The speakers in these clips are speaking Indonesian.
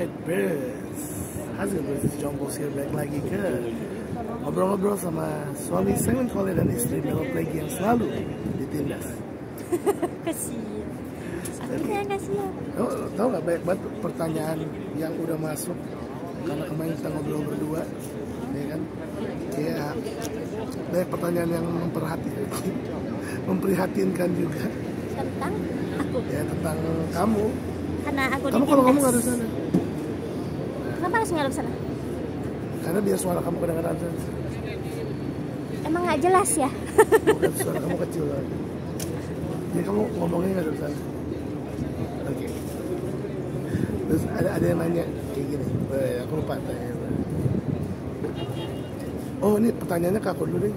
Alright, Bers. Hasil bisnis Jombos here balik lagi ke ngobrol-ngobrol sama suami Simon Cole dan istri Melo Plegi yang selalu ditindas. Kasian. Akhirnya kasian. Tahu nggak banyak banget pertanyaan yang udah masuk karena kemarin kita ngobrol berdua, ya kan? Ya banyak pertanyaan yang memprihatinkan juga. Tentang aku. Ya tentang kamu. Karena aku Kamu kalau ngomong nggak di sana. Kenapa harus ngadep sana? Karena biar suara kamu kedengaran sana. Emang nggak jelas ya? Bukan, suara kamu kecil lagi. Jadi kamu ngomongnya nggak dari sana. Oke. Terus ada yang nanya kayak gini. Aku lupa tanya. Oh ini pertanyaannya ke aku dulu nih.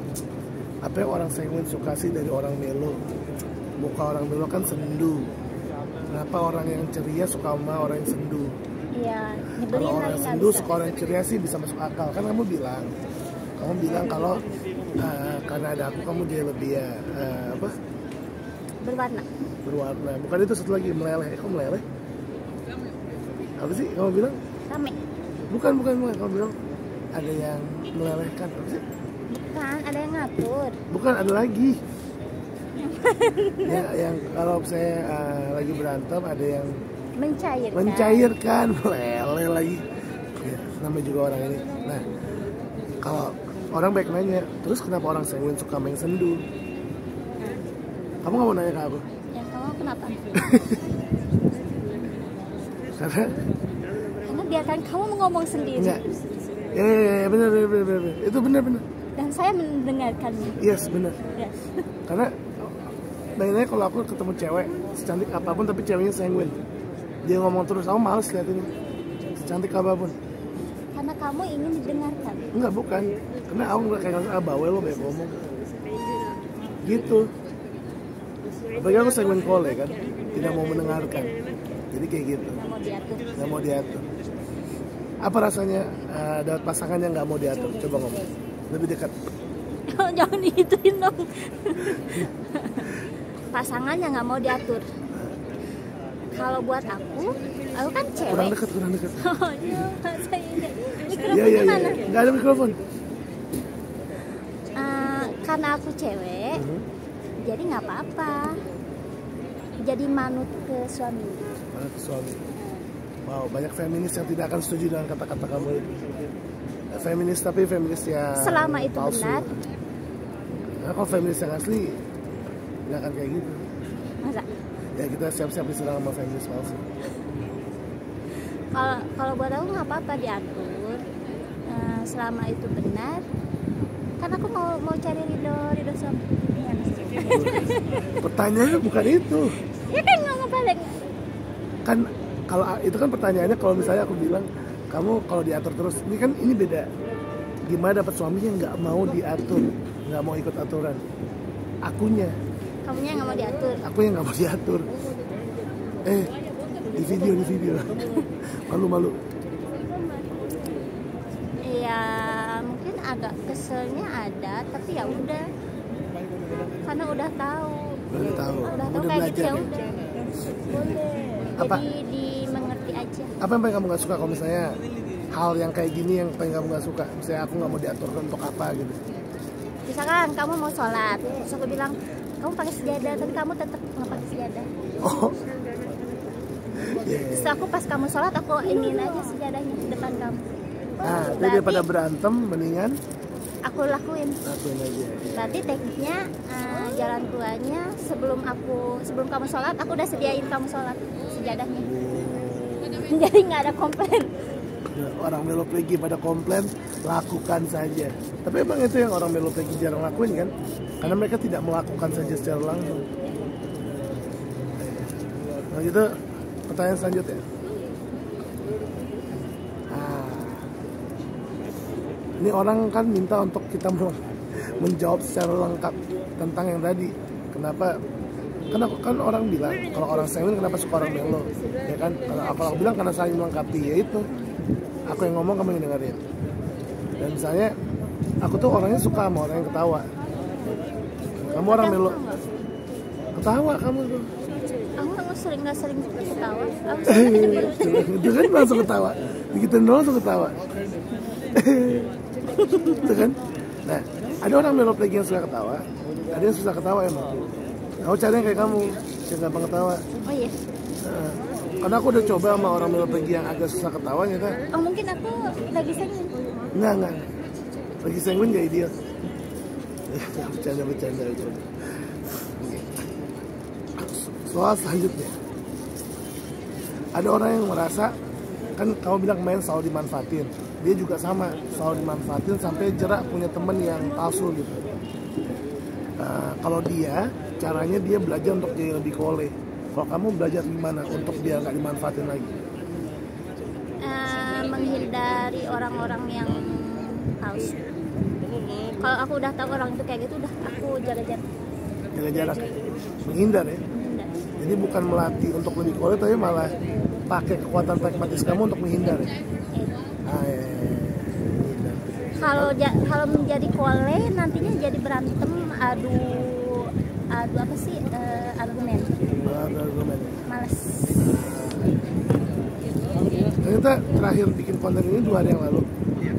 Apa yang orang Sanguin suka sih dari orang Melo? Muka orang Melo kan sendu. Kenapa orang yang ceria suka sama orang yang sendu? Iya, nyebelin Kalau orang lagi nggak sendu bisa. suka orang yang ceria sih bisa masuk akal. Kan kamu bilang kalau karena ada aku kamu jadi lebih apa? Berwarna. Bukan itu, satu lagi meleleh. Kok meleleh? Apa sih kamu bilang? Rame. Bukan. Kamu bilang ada yang melelehkan. Apa sih? Bukan, ada yang ngatur. Bukan, ada lagi. Ya, yang kalau saya lagi berantem ada yang mencairkan, meleleh lagi. Ya, namanya juga orang ini. Nah, kalau orang baik nanya, terus kenapa orang Sanguin suka main sendu? Kamu nggak mau nanya ke aku? Ya, kamu kenapa? Karena biarkan kamu ngomong sendiri. Enggak. Benar. Itu benar. Dan saya mendengarkannya. Yes, benar. Yes. Karena bayangnya kalau aku ketemu cewek secantik apapun tapi ceweknya Sanguin, dia ngomong terus, aku males liatinnya. Secantik apapun. Karena kamu ingin didengarkan. Enggak, bukan. Karena aku nggak kayak bawel lo banyak ngomong. Gitu. Apalagi aku Simon Cole kan, tidak mau mendengarkan. Jadi kayak gitu. Nggak mau diatur. Apa rasanya dapat pasangan yang nggak mau diatur? Coba ngomong. Lebih dekat. Oh, jangan digituin dong. Pasangan yang nggak mau diatur. Kalau buat aku kan cewek. Kurang dekat. Oh iya, saya ini. Mikrofon Iya. mana? Nggak ada mikrofon. Karena aku cewek, jadi nggak apa-apa. Jadi manut ke suami. Manut ke suami. Wow, banyak feminis yang tidak akan setuju dengan kata-kata kamu itu. Feminis tapi feminis yang selama itu palsu. benar. Nah, kalau feminis yang asli nggak akan kayak gitu. Masa? Ya kita siap-siap diserang sama feminis palsu. Kalau buat aku nggak apa-apa diatur, selama itu benar. Kan aku mau cari ridho suami. Pertanyaannya bukan itu. Ya kan nggak ngebalik. Kan kalau itu kan pertanyaannya, kalau misalnya aku bilang kamu kalau diatur terus, ini beda. Gimana dapat suami yang nggak mau diatur, nggak mau ikut aturan? Akunya. Kamunya nggak mau diatur. Aku yang nggak mau diatur. Di video. Malu. Iya, mungkin agak keselnya ada, tapi ya udah. Karena udah tahu Udah kayak belajar. gitu, ya udah. Boleh. Apa? Jadi dimengerti aja. Apa yang paling kamu nggak suka kalau misalnya hal yang kayak gini yang paling kamu nggak suka? Misalnya aku nggak mau diatur untuk apa gitu. Misalkan kamu mau sholat, terus aku bilang kamu pakai sejadah, tapi kamu tetap nggak pakai sejadah. Oh. Yeah. Terus aku pas kamu sholat, aku ingin aja sejadahnya di depan kamu. Nah, jadi daripada berantem, mendingan aku lakuin aja. Berarti tekniknya jalan keluarnya sebelum kamu sholat, aku udah sediain kamu sholat sejadahnya. Jadi nggak ada komplain. Orang Melo Plegi pada komplain, lakukan saja. Tapi emang itu yang orang Melo Plegi jarang lakuin kan? Karena mereka tidak melakukan saja secara langsung. Nah gitu, pertanyaan selanjutnya. Ini orang kan minta untuk kita menjawab secara lengkap tentang yang tadi. Kenapa? Kan orang bilang kalau orang Sanguin kenapa suka orang Melo, ya kan? Kalau aku bilang karena saling melengkapi, ya itu. Aku yang ngomong, kamu yang dengerin. Dan misalnya aku tuh orangnya suka sama orang yang ketawa. Kamu orang Melo, ketawa kamu tuh. Aku nggak nggak sering ketawa. Aku sering Itu kan langsung ketawa. Digituin doang langsung ketawa. Itu kan. Nah, ada orang melopegi yang suka ketawa, ada yang susah ketawa emang. Aku cari yang kayak kamu, yang gampang ketawa. Oh iya. Karena aku udah coba sama orang melopegi yang agak susah ketawa ya kan. Oh mungkin aku lagi sanguin. Enggak. Lagi sanguin gak ideal. Bercanda. Soal selanjutnya, ada orang yang merasa, kan kamu bilang main selalu dimanfaatin, dia juga sama, selalu dimanfaatin sampai jerak punya temen yang palsu gitu. Kalau dia, caranya dia belajar untuk jadi lebih kole. Kalau kamu belajar gimana untuk dia nggak dimanfaatin lagi? Menghindari orang-orang yang palsu. Kalau aku udah tahu orang itu kayak gitu, udah aku jaga jarak. Menghindar ya. Jadi bukan melatih untuk lebih kole, tapi malah pakai kekuatan pragmatis kamu untuk menghindar ya. Kalau menjadi kole nantinya jadi berantem, adu apa sih, argumen. Males. Ternyata terakhir bikin konten ini 2 hari yang lalu,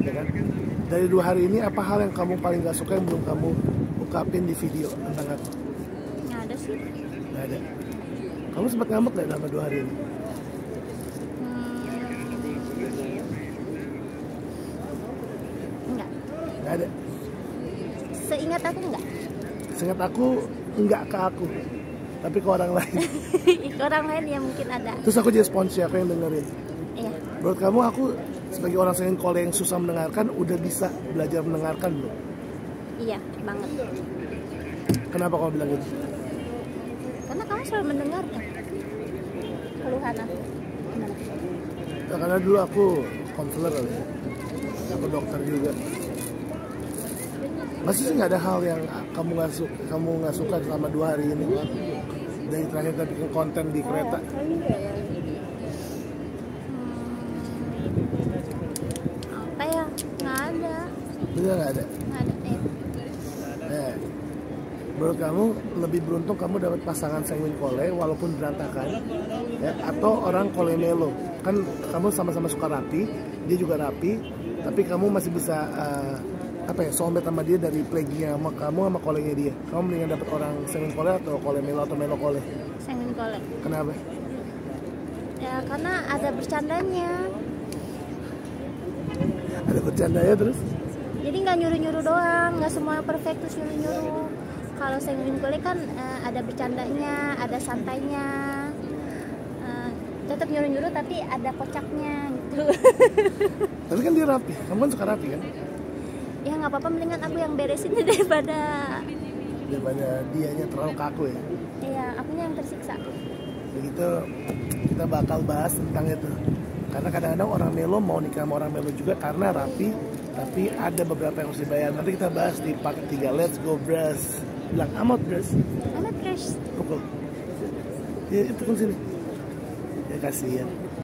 ya kan? Dari 2 hari ini apa hal yang kamu paling gak suka yang belum kamu ungkapin di video tentang aku? Nggak ada sih. Nggak ada. Kamu sempat ngambek nggak selama 2 hari ini? Enggak. Nggak ada. Seingat aku enggak. Seingat aku enggak ke aku, tapi ke orang lain. Ke orang lain ya mungkin ada. Terus aku jadi sponsor, aku yang dengerin. Iya. Menurut kamu aku sebagai orang sering kole yang susah mendengarkan udah bisa belajar mendengarkan belum? Iya banget. Kenapa kamu bilang gitu? Karena kamu selalu mendengarkan keluhan aku. Gimana? Ya, karena dulu aku konselor kali ya. Aku dokter juga. Masih sih nggak ada hal yang kamu nggak suka selama 2 hari ini dari terakhir kita bikin konten di kereta? Apa ya? Nggak ada. Bener nggak ada? Nggak ada. Menurut kamu lebih beruntung kamu dapat pasangan sanguin kole walaupun berantakan, ya, atau orang kole melo? Kan kamu sama-sama suka rapi, dia juga rapi, tapi kamu masih bisa soulmate sama dia dari pleginya sama kamu sama kolenya dia. Kamu mendingan dapat orang sanguin kole atau kole melo atau melo kole? Sanguin kole. Kenapa? Ya karena ada bercandanya. Ada bercanda ya terus? Jadi nggak nyuruh-nyuruh doang, nggak semua perfect terus nyuruh-nyuruh. Kalau sanguin kole kan ada bercandanya, ada santainya, tetap nyuruh-nyuruh tapi ada kocaknya gitu. Tapi kan dia rapi, kamu kan suka rapi kan? Ya nggak apa-apa, mendingan aku yang beresin daripada dianya terlalu kaku ya. Iya, akunya yang tersiksa. Begitu kita bakal bahas tentang itu. Karena kadang-kadang orang melo mau nikah sama orang melo juga karena rapi, tapi ada beberapa yang harus dibayar. Nanti kita bahas di part 3. Let's go bros. Bilang amat bros. Amat crush. Pukul. Ya itu kan sini. Ya kasihan.